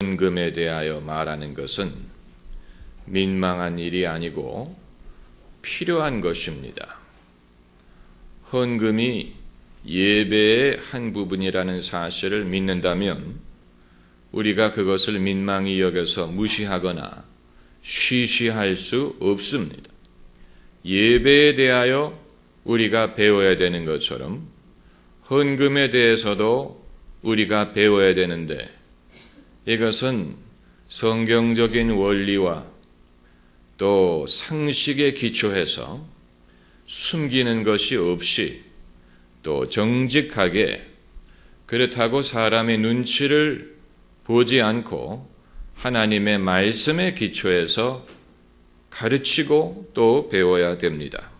헌금에 대하여 말하는 것은 민망한 일이 아니고 필요한 것입니다. 헌금이 예배의 한 부분이라는 사실을 믿는다면 우리가 그것을 민망히 여겨서 무시하거나 쉬쉬할 수 없습니다. 예배에 대하여 우리가 배워야 되는 것처럼 헌금에 대해서도 우리가 배워야 되는데 이것은 성경적인 원리와 또 상식에 기초해서 숨기는 것이 없이 또 정직하게 그렇다고 사람의 눈치를 보지 않고 하나님의 말씀에 기초해서 가르치고 또 배워야 됩니다.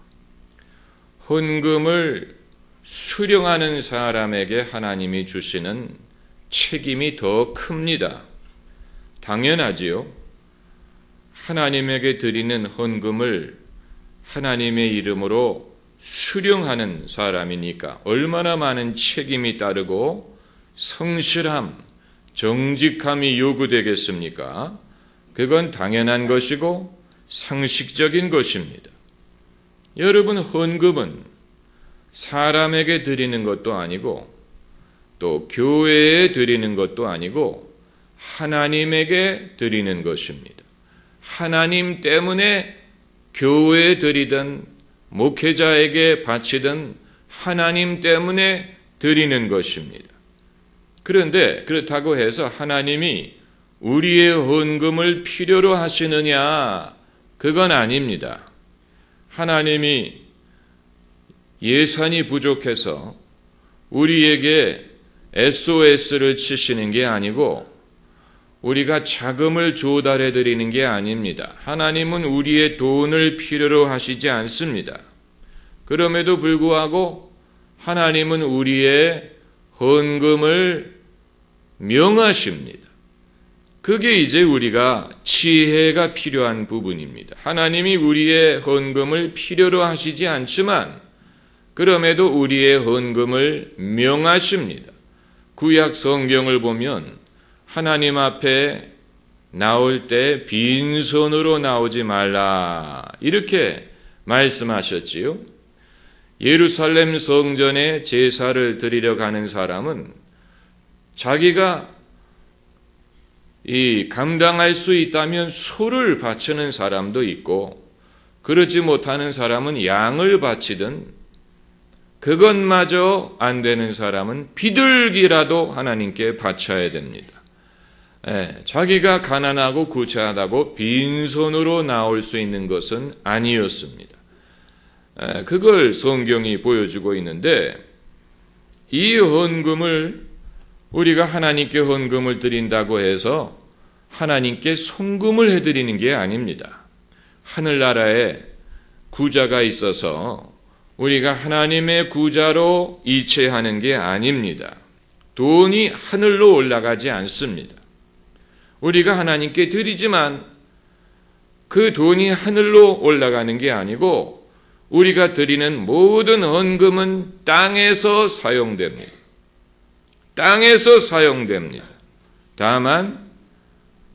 헌금을 수령하는 사람에게 하나님이 주시는 책임이 더 큽니다. 당연하지요. 하나님에게 드리는 헌금을 하나님의 이름으로 수령하는 사람이니까 얼마나 많은 책임이 따르고 성실함, 정직함이 요구되겠습니까? 그건 당연한 것이고 상식적인 것입니다. 여러분, 헌금은 사람에게 드리는 것도 아니고 또 교회에 드리는 것도 아니고 하나님에게 드리는 것입니다. 하나님 때문에 교회에 드리든 목회자에게 바치든 하나님 때문에 드리는 것입니다. 그런데 그렇다고 해서 하나님이 우리의 헌금을 필요로 하시느냐? 그건 아닙니다. 하나님이 예산이 부족해서 우리에게 SOS를 치시는 게 아니고 우리가 자금을 조달해 드리는 게 아닙니다. 하나님은 우리의 돈을 필요로 하시지 않습니다. 그럼에도 불구하고 하나님은 우리의 헌금을 명하십니다. 그게 이제 우리가 지혜가 필요한 부분입니다. 하나님이 우리의 헌금을 필요로 하시지 않지만 그럼에도 우리의 헌금을 명하십니다. 구약 성경을 보면 하나님 앞에 나올 때 빈손으로 나오지 말라 이렇게 말씀하셨지요. 예루살렘 성전에 제사를 드리려 가는 사람은 자기가 감당할 수 있다면 소를 바치는 사람도 있고 그렇지 못하는 사람은 양을 바치든 그것마저 안 되는 사람은 비둘기라도 하나님께 바쳐야 됩니다. 자기가 가난하고 구차하다고 빈손으로 나올 수 있는 것은 아니었습니다. 그걸 성경이 보여주고 있는데 이 헌금을 우리가 하나님께 헌금을 드린다고 해서 하나님께 송금을 해드리는 게 아닙니다. 하늘나라에 구자가 있어서 우리가 하나님의 구자로 이체하는 게 아닙니다. 돈이 하늘로 올라가지 않습니다. 우리가 하나님께 드리지만 그 돈이 하늘로 올라가는 게 아니고 우리가 드리는 모든 헌금은 땅에서 사용됩니다. 땅에서 사용됩니다. 다만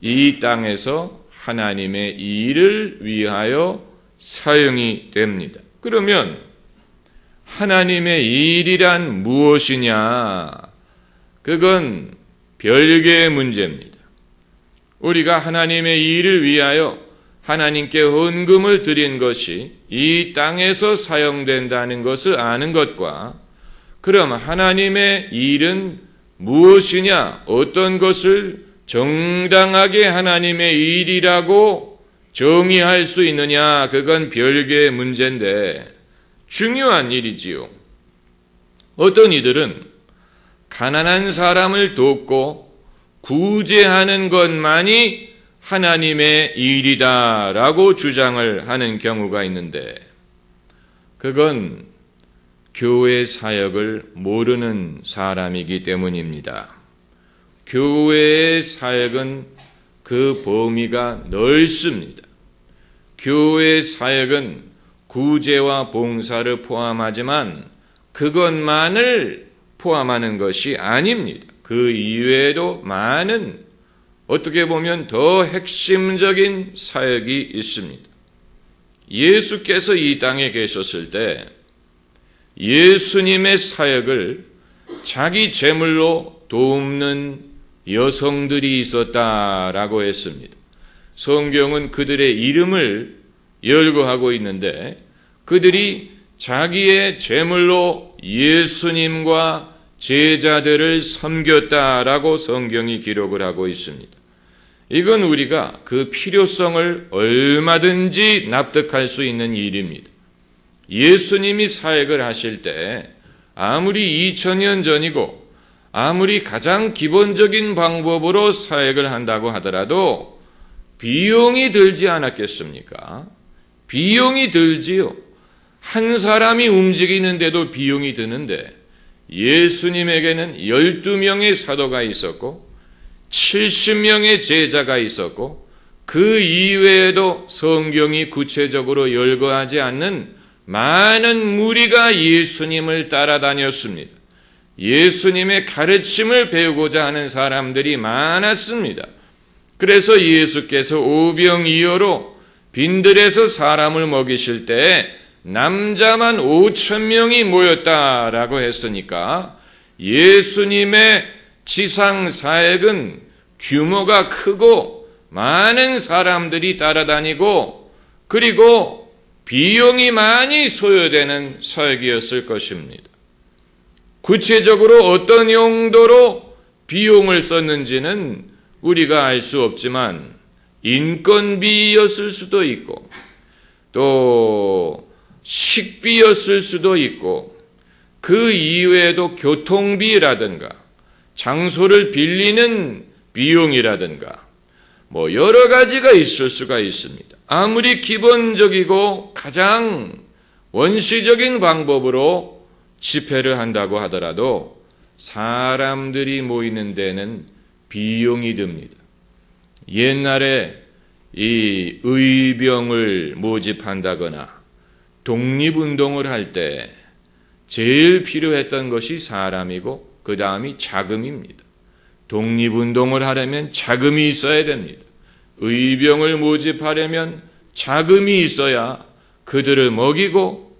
이 땅에서 하나님의 일을 위하여 사용이 됩니다. 그러면 하나님의 일이란 무엇이냐? 그건 별개의 문제입니다. 우리가 하나님의 일을 위하여 하나님께 헌금을 드린 것이 이 땅에서 사용된다는 것을 아는 것과 그럼 하나님의 일은 무엇이냐? 어떤 것을 정당하게 하나님의 일이라고 정의할 수 있느냐? 그건 별개의 문제인데 중요한 일이지요. 어떤 이들은 가난한 사람을 돕고 구제하는 것만이 하나님의 일이다라고 주장을 하는 경우가 있는데 그건 교회 사역을 모르는 사람이기 때문입니다. 교회의 사역은 그 범위가 넓습니다. 교회의 사역은 구제와 봉사를 포함하지만 그것만을 포함하는 것이 아닙니다. 그 이외에도 많은 어떻게 보면 더 핵심적인 사역이 있습니다. 예수께서 이 땅에 계셨을 때 예수님의 사역을 자기 재물로 돕는 여성들이 있었다라고 했습니다. 성경은 그들의 이름을 열거하고 있는데 그들이 자기의 재물로 예수님과 제자들을 섬겼다라고 성경이 기록을 하고 있습니다. 이건 우리가 그 필요성을 얼마든지 납득할 수 있는 일입니다. 예수님이 사역을 하실 때 아무리 2000년 전이고 아무리 가장 기본적인 방법으로 사역을 한다고 하더라도 비용이 들지 않았겠습니까? 비용이 들지요. 한 사람이 움직이는데도 비용이 드는데 예수님에게는 12명의 사도가 있었고 70명의 제자가 있었고 그 이외에도 성경이 구체적으로 열거하지 않는 많은 무리가 예수님을 따라다녔습니다. 예수님의 가르침을 배우고자 하는 사람들이 많았습니다. 그래서 예수께서 오병이어로 빈들에서 사람을 먹이실 때 남자만 5,000명이 모였다라고 했으니까 예수님의 지상 사역은 규모가 크고 많은 사람들이 따라다니고 그리고 비용이 많이 소요되는 사역이었을 것입니다. 구체적으로 어떤 용도로 비용을 썼는지는 우리가 알 수 없지만 인건비였을 수도 있고 또 식비였을 수도 있고 그 이외에도 교통비라든가 장소를 빌리는 비용이라든가 뭐 여러 가지가 있을 수가 있습니다. 아무리 기본적이고 가장 원시적인 방법으로 집회를 한다고 하더라도 사람들이 모이는 데는 비용이 듭니다. 옛날에 이 의병을 모집한다거나 독립운동을 할 때 제일 필요했던 것이 사람이고 그 다음이 자금입니다. 독립운동을 하려면 자금이 있어야 됩니다. 의병을 모집하려면 자금이 있어야 그들을 먹이고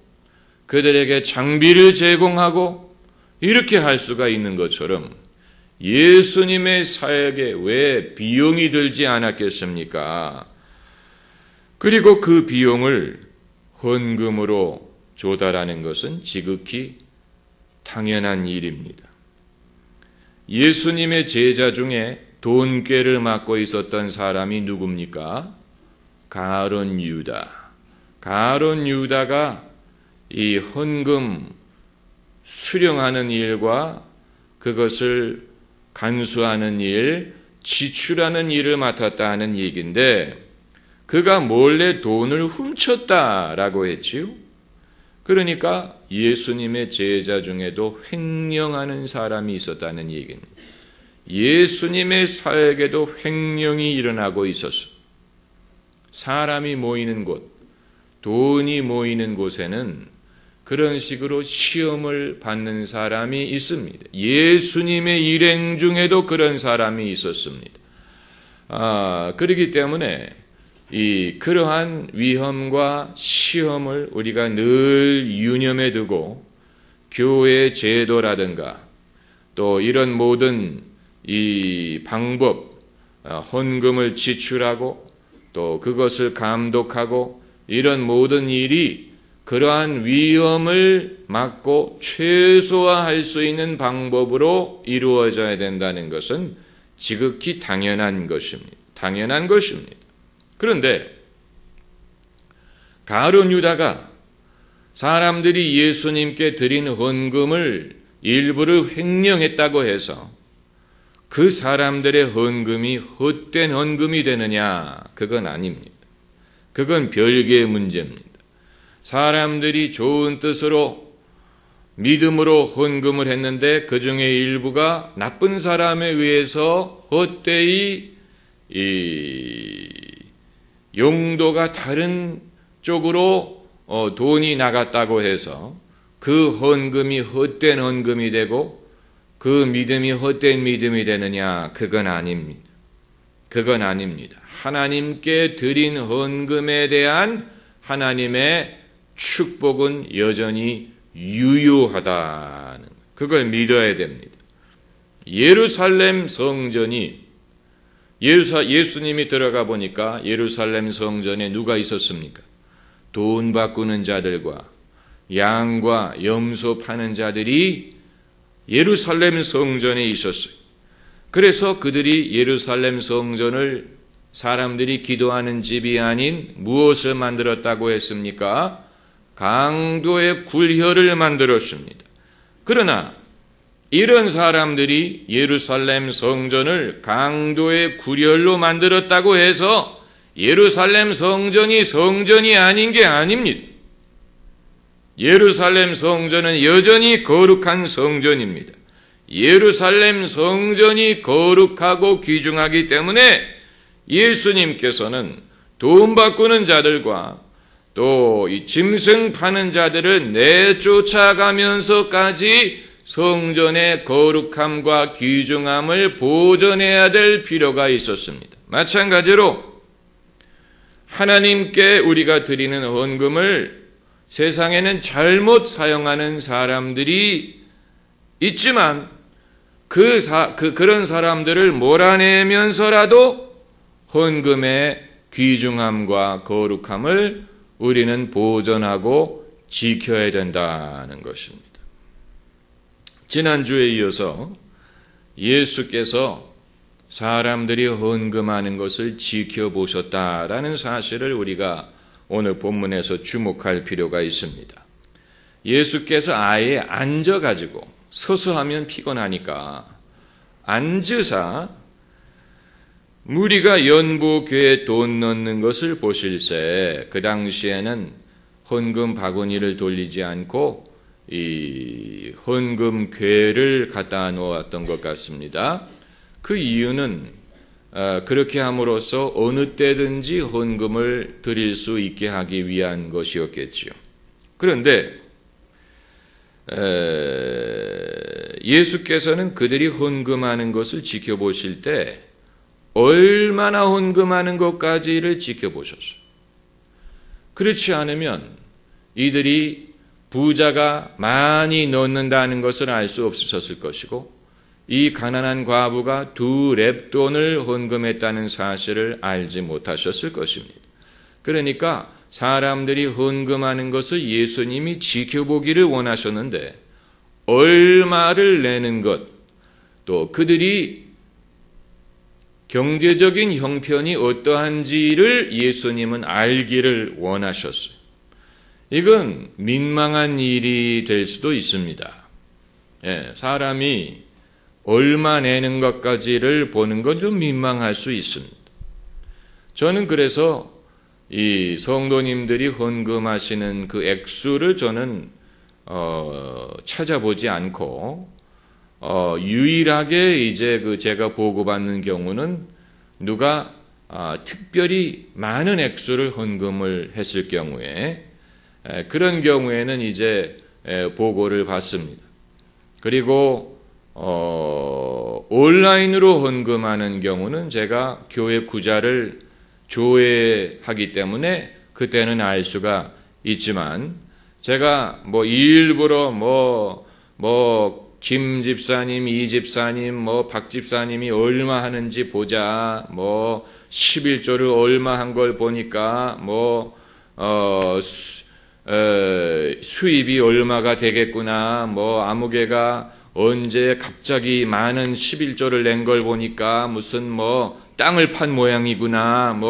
그들에게 장비를 제공하고 이렇게 할 수가 있는 것처럼 예수님의 사역에 왜 비용이 들지 않았겠습니까? 그리고 그 비용을 헌금으로 조달하는 것은 지극히 당연한 일입니다. 예수님의 제자 중에 돈꾀를 맡고 있었던 사람이 누굽니까? 가룟 유다. 가룟 유다가 이 헌금 수령하는 일과 그것을 간수하는 일, 지출하는 일을 맡았다는 얘기인데 그가 몰래 돈을 훔쳤다라고 했지요. 그러니까 예수님의 제자 중에도 횡령하는 사람이 있었다는 얘기입니다. 예수님의 사역에도 횡령이 일어나고 있었어. 사람이 모이는 곳, 돈이 모이는 곳에는 그런 식으로 시험을 받는 사람이 있습니다. 예수님의 일행 중에도 그런 사람이 있었습니다. 그렇기 때문에 그러한 위험과 시험을 우리가 늘 유념해 두고 교회 제도라든가 또 이런 모든 이 방법, 헌금을 지출하고 또 그것을 감독하고 이런 모든 일이 그러한 위험을 막고 최소화할 수 있는 방법으로 이루어져야 된다는 것은 지극히 당연한 것입니다. 당연한 것입니다. 그런데 가룟 유다가 사람들이 예수님께 드린 헌금을 일부를 횡령했다고 해서 그 사람들의 헌금이 헛된 헌금이 되느냐? 그건 아닙니다. 그건 별개의 문제입니다. 사람들이 좋은 뜻으로 믿음으로 헌금을 했는데 그 중에 일부가 나쁜 사람에 의해서 헛되이 용도가 다른 쪽으로 돈이 나갔다고 해서 그 헌금이 헛된 헌금이 되고 그 믿음이 헛된 믿음이 되느냐? 그건 아닙니다. 그건 아닙니다. 하나님께 드린 헌금에 대한 하나님의 축복은 여전히 유효하다는 그걸 믿어야 됩니다. 예루살렘 성전이 예수님이 들어가 보니까 예루살렘 성전에 누가 있었습니까? 돈 바꾸는 자들과 양과 염소 파는 자들이 예루살렘 성전에 있었어요. 그래서 그들이 예루살렘 성전을 사람들이 기도하는 집이 아닌 무엇을 만들었다고 했습니까? 강도의 굴혈을 만들었습니다. 그러나 이런 사람들이 예루살렘 성전을 강도의 굴혈로 만들었다고 해서 예루살렘 성전이 성전이 아닌 게 아닙니다. 예루살렘 성전은 여전히 거룩한 성전입니다. 예루살렘 성전이 거룩하고 귀중하기 때문에 예수님께서는 돈 바꾸는 자들과 또 이 짐승 파는 자들을 내쫓아가면서까지 성전의 거룩함과 귀중함을 보존해야 될 필요가 있었습니다. 마찬가지로 하나님께 우리가 드리는 헌금을 세상에는 잘못 사용하는 사람들이 있지만 그런 사람들을 몰아내면서라도 헌금의 귀중함과 거룩함을 우리는 보존하고 지켜야 된다는 것입니다. 지난주에 이어서 예수께서 사람들이 헌금하는 것을 지켜보셨다라는 사실을 우리가 오늘 본문에서 주목할 필요가 있습니다. 예수께서 아예 앉아가지고 서서 하면 피곤하니까 앉으사 무리가 연보교에 돈 넣는 것을 보실새 그 당시에는 헌금 바구니를 돌리지 않고 이 헌금궤를 갖다 놓았던 것 같습니다. 그 이유는 그렇게 함으로써 어느 때든지 헌금을 드릴 수 있게 하기 위한 것이었겠지요. 그런데 예수께서는 그들이 헌금하는 것을 지켜보실 때 얼마나 헌금하는 것까지를 지켜보셨어요. 그렇지 않으면 이들이 부자가 많이 넣는다는 것을 알 수 없으셨을 것이고 이 가난한 과부가 2렙돈을 헌금했다는 사실을 알지 못하셨을 것입니다. 그러니까 사람들이 헌금하는 것을 예수님이 지켜보기를 원하셨는데 얼마를 내는 것, 또 그들이 경제적인 형편이 어떠한지를 예수님은 알기를 원하셨어요. 이건 민망한 일이 될 수도 있습니다. 사람이 얼마 내는 것까지를 보는 건 좀 민망할 수 있습니다. 저는 그래서 이 성도님들이 헌금하시는 그 액수를 저는 찾아보지 않고 유일하게 이제 제가 보고받는 경우는 누가 특별히 많은 액수를 헌금을 했을 경우에 그런 경우에는 이제 보고를 받습니다. 그리고 온라인으로 헌금하는 경우는 제가 교회 구자를 조회하기 때문에 그때는 알 수가 있지만 제가 일부러 김 집사님, 이 집사님, 박 집사님이 얼마 하는지 보자, 11조를 얼마 한 걸 보니까 수입이 얼마가 되겠구나, 아무개가 언제 갑자기 많은 11조를 낸 걸 보니까 무슨 땅을 판 모양이구나,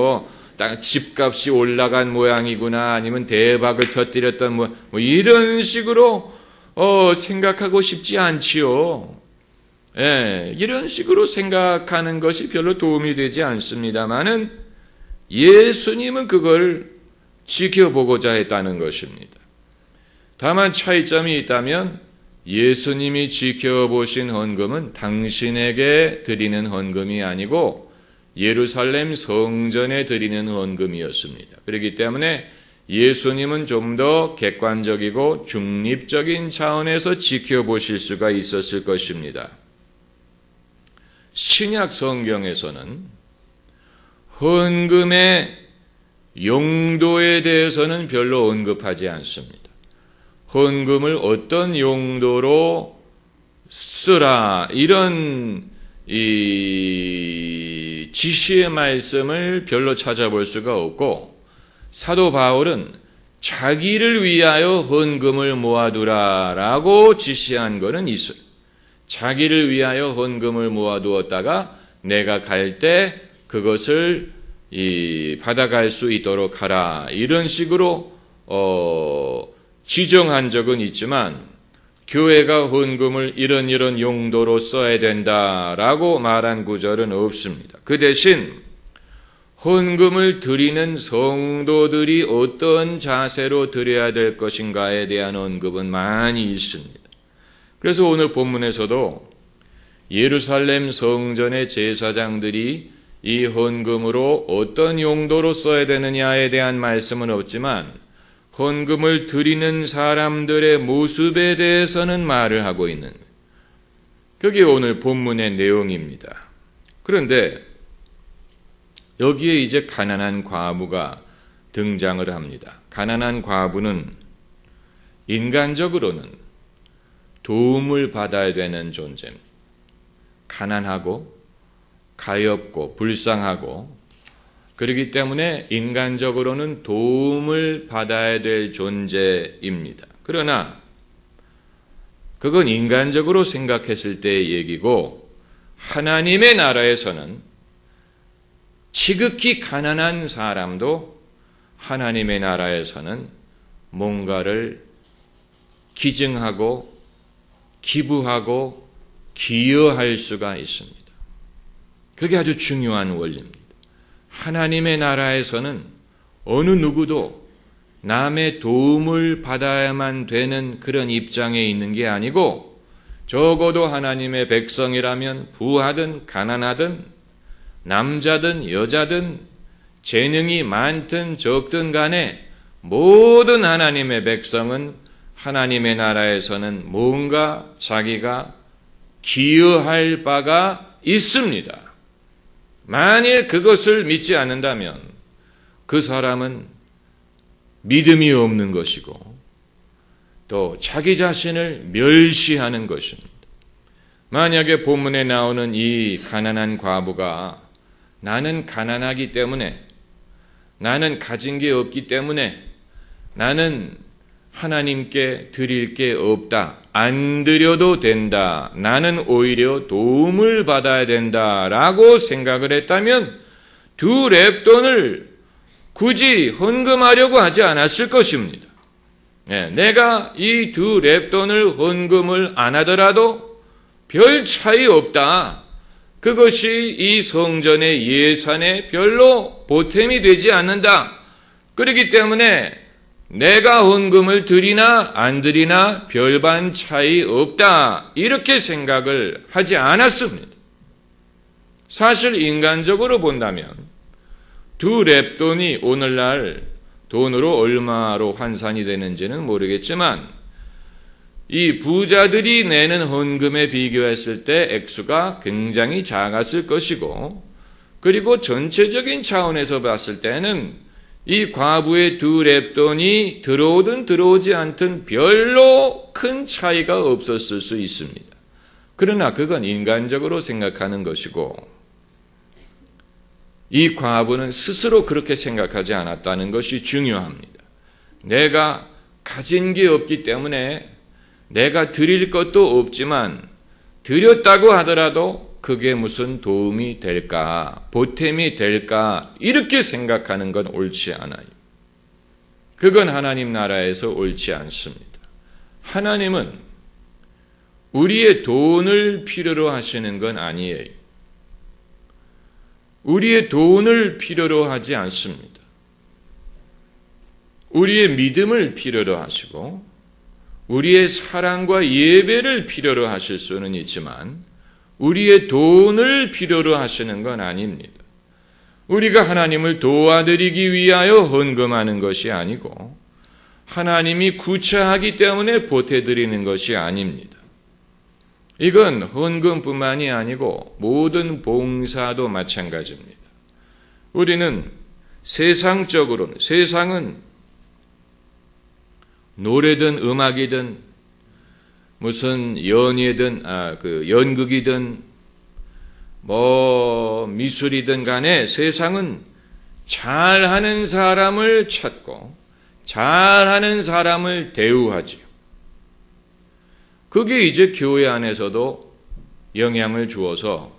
집값이 올라간 모양이구나, 아니면 대박을 터뜨렸던 이런 식으로 생각하고 싶지 않지요. 이런 식으로 생각하는 것이 별로 도움이 되지 않습니다만은 예수님은 그걸 지켜보고자 했다는 것입니다. 다만 차이점이 있다면 예수님이 지켜보신 헌금은 당신에게 드리는 헌금이 아니고 예루살렘 성전에 드리는 헌금이었습니다. 그렇기 때문에 예수님은 좀 더 객관적이고 중립적인 차원에서 지켜보실 수가 있었을 것입니다. 신약 성경에서는 헌금의 용도에 대해서는 별로 언급하지 않습니다. 헌금을 어떤 용도로 쓰라, 이런 이 지시의 말씀을 별로 찾아볼 수가 없고, 사도 바울은 자기를 위하여 헌금을 모아두라라고 지시한 것은 있어요. 자기를 위하여 헌금을 모아두었다가 내가 갈 때 그것을 받아갈 수 있도록 하라, 이런 식으로 지정한 적은 있지만 교회가 헌금을 이런 용도로 써야 된다라고 말한 구절은 없습니다. 그 대신 헌금을 드리는 성도들이 어떤 자세로 드려야 될 것인가에 대한 언급은 많이 있습니다. 그래서 오늘 본문에서도 예루살렘 성전의 제사장들이 이 헌금으로 어떤 용도로 써야 되느냐에 대한 말씀은 없지만 헌금을 드리는 사람들의 모습에 대해서는 말을 하고 있는, 그게 오늘 본문의 내용입니다. 그런데 여기에 이제 가난한 과부가 등장을 합니다. 가난한 과부는 인간적으로는 도움을 받아야 되는 존재입니다. 가난하고 가엾고 불쌍하고, 그렇기 때문에 인간적으로는 도움을 받아야 될 존재입니다. 그러나 그건 인간적으로 생각했을 때의 얘기고, 하나님의 나라에서는 지극히 가난한 사람도 하나님의 나라에서는 뭔가를 기증하고 기부하고 기여할 수가 있습니다. 그게 아주 중요한 원리입니다. 하나님의 나라에서는 어느 누구도 남의 도움을 받아야만 되는 그런 입장에 있는 게 아니고, 적어도 하나님의 백성이라면 부하든 가난하든 남자든 여자든 재능이 많든 적든 간에 모든 하나님의 백성은 하나님의 나라에서는 뭔가 자기가 기여할 바가 있습니다. 만일 그것을 믿지 않는다면 그 사람은 믿음이 없는 것이고 또 자기 자신을 멸시하는 것입니다. 만약에 본문에 나오는 이 가난한 과부가 나는 가난하기 때문에, 나는 가진 게 없기 때문에, 나는 하나님께 드릴 게 없다, 안 드려도 된다, 나는 오히려 도움을 받아야 된다라고 생각을 했다면 두 렙돈을 굳이 헌금하려고 하지 않았을 것입니다. 내가 이 두 렙돈을 헌금을 안 하더라도 별 차이 없다, 그것이 이 성전의 예산에 별로 보탬이 되지 않는다, 그렇기 때문에 내가 헌금을 드리나 안 드리나 별반 차이 없다, 이렇게 생각을 하지 않았습니다. 사실 인간적으로 본다면 두 렙돈이 오늘날 돈으로 얼마로 환산이 되는지는 모르겠지만 이 부자들이 내는 헌금에 비교했을 때 액수가 굉장히 작았을 것이고, 그리고 전체적인 차원에서 봤을 때는 이 과부의 두 렙돈이 들어오든 들어오지 않든 별로 큰 차이가 없었을 수 있습니다. 그러나 그건 인간적으로 생각하는 것이고, 이 과부는 스스로 그렇게 생각하지 않았다는 것이 중요합니다. 내가 가진 게 없기 때문에 내가 드릴 것도 없지만 드렸다고 하더라도 그게 무슨 도움이 될까, 보탬이 될까, 이렇게 생각하는 건 옳지 않아요. 그건 하나님 나라에서 옳지 않습니다. 하나님은 우리의 돈을 필요로 하시는 건 아니에요. 우리의 돈을 필요로 하지 않습니다. 우리의 믿음을 필요로 하시고 우리의 사랑과 예배를 필요로 하실 수는 있지만 우리의 돈을 필요로 하시는 건 아닙니다. 우리가 하나님을 도와드리기 위하여 헌금하는 것이 아니고 하나님이 구차하기 때문에 보태드리는 것이 아닙니다. 이건 헌금뿐만이 아니고 모든 봉사도 마찬가지입니다. 우리는 세상적으로는, 세상은 노래든 음악이든 무슨 연예든 연극이든 미술이든 간에 세상은 잘하는 사람을 찾고 잘하는 사람을 대우하지요. 그게 이제 교회 안에서도 영향을 주어서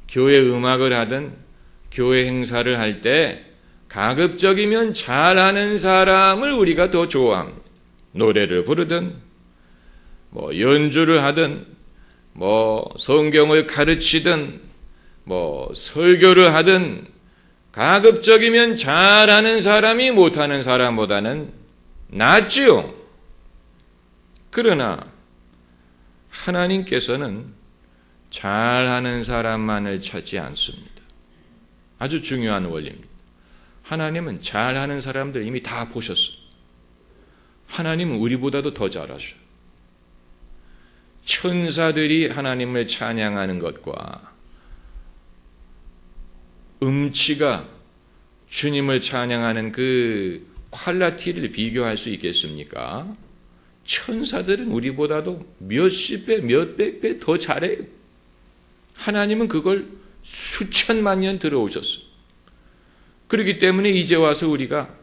교회 음악을 하든 교회 행사를 할 때 가급적이면 잘하는 사람을 우리가 더 좋아합니다. 노래를 부르든 연주를 하든 성경을 가르치든 설교를 하든 가급적이면 잘하는 사람이 못하는 사람보다는 낫지요. 그러나 하나님께서는 잘하는 사람만을 찾지 않습니다. 아주 중요한 원리입니다. 하나님은 잘하는 사람들 이미 다 보셨어요. 하나님은 우리보다도 더 잘하셔요. 천사들이 하나님을 찬양하는 것과 음치가 주님을 찬양하는 그 퀄리티를 비교할 수 있겠습니까? 천사들은 우리보다도 몇십 배, 몇백 배 더 잘해요. 하나님은 그걸 수천만 년 들어오셨어요. 그렇기 때문에 이제 와서 우리가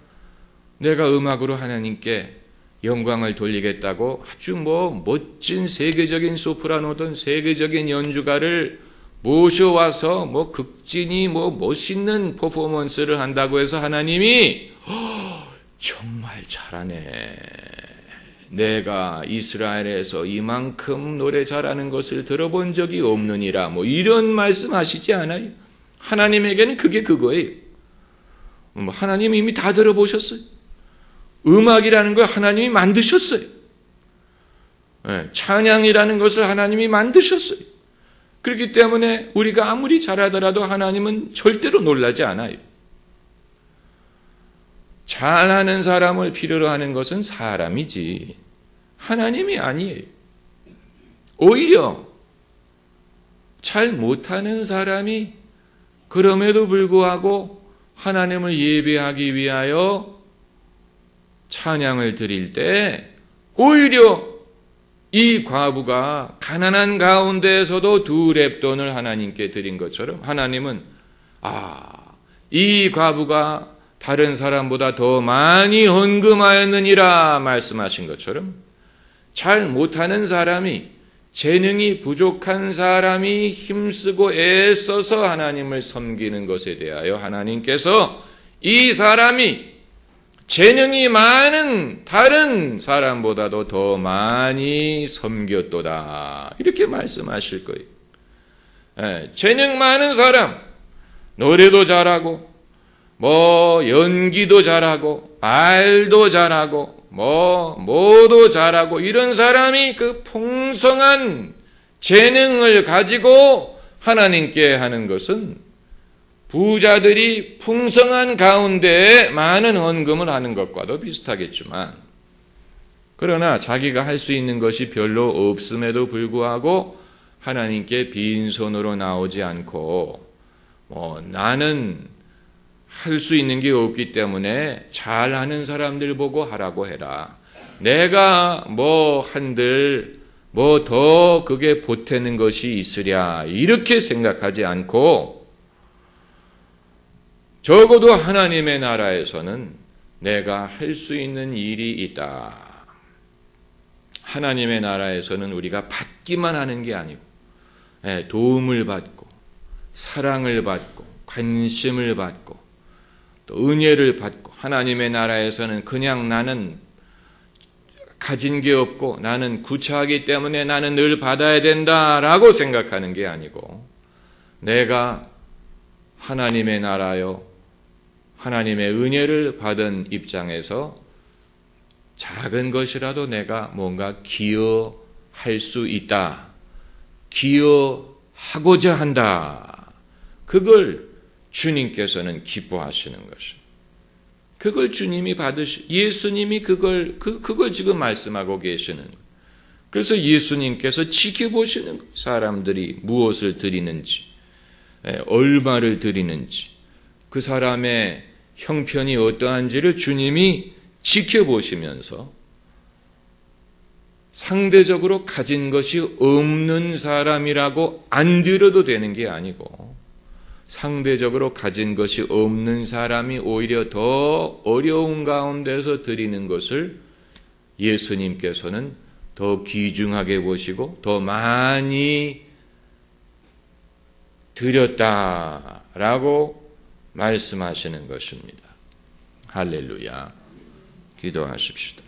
내가 음악으로 하나님께 영광을 돌리겠다고 아주 멋진 세계적인 소프라노든 세계적인 연주가를 모셔와서 극진히 멋있는 퍼포먼스를 한다고 해서 하나님이 정말 잘하네. 내가 이스라엘에서 이만큼 노래 잘하는 것을 들어본 적이 없느니라. 이런 말씀하시지 않아요. 하나님에게는 그게 그거예요. 하나님이 이미 다 들어보셨어요. 음악이라는 걸 하나님이 만드셨어요. 찬양이라는 것을 하나님이 만드셨어요. 그렇기 때문에 우리가 아무리 잘하더라도 하나님은 절대로 놀라지 않아요. 잘하는 사람을 필요로 하는 것은 사람이지 하나님이 아니에요. 오히려 잘 못하는 사람이 그럼에도 불구하고 하나님을 예배하기 위하여 찬양을 드릴 때 오히려 이 과부가 가난한 가운데에서도 2렙돈을 하나님께 드린 것처럼 하나님은 이 과부가 다른 사람보다 더 많이 헌금하였느니라 말씀하신 것처럼 잘 못하는 사람이 재능이 부족한 사람이 힘쓰고 애써서 하나님을 섬기는 것에 대하여 하나님께서 이 사람이 재능이 많은 다른 사람보다도 더 많이 섬겼도다 이렇게 말씀하실 거예요. 재능 많은 사람, 노래도 잘하고 연기도 잘하고 말도 잘하고 뭐도 잘하고 이런 사람이 그 풍성한 재능을 가지고 하나님께 하는 것은 부자들이 풍성한 가운데 많은 헌금을 하는 것과도 비슷하겠지만 그러나 자기가 할 수 있는 것이 별로 없음에도 불구하고 하나님께 빈손으로 나오지 않고 나는 할 수 있는 게 없기 때문에 잘하는 사람들 보고 하라고 해라. 내가 한들 더 그게 보태는 것이 있으랴 이렇게 생각하지 않고 적어도 하나님의 나라에서는 내가 할 수 있는 일이 있다. 하나님의 나라에서는 우리가 받기만 하는 게 아니고 도움을 받고 사랑을 받고 관심을 받고 또 은혜를 받고 하나님의 나라에서는 그냥 나는 가진 게 없고 나는 구차하기 때문에 나는 늘 받아야 된다라고 생각하는 게 아니고 내가 하나님의 나라요 하나님의 은혜를 받은 입장에서 작은 것이라도 내가 뭔가 기여할 수 있다. 기여하고자 한다. 그걸 주님께서는 기뻐하시는 것입니다. 그걸 주님이 예수님이 그걸 지금 말씀하고 계시는 거예요. 그래서 예수님께서 지켜보시는 거예요. 사람들이 무엇을 드리는지, 얼마를 드리는지, 그 사람의 형편이 어떠한지를 주님이 지켜보시면서 상대적으로 가진 것이 없는 사람이라고 안 드려도 되는 게 아니고 상대적으로 가진 것이 없는 사람이 오히려 더 어려운 가운데서 드리는 것을 예수님께서는 더 귀중하게 보시고 더 많이 드렸다라고 말씀하시는 것입니다. 할렐루야. 기도하십시다.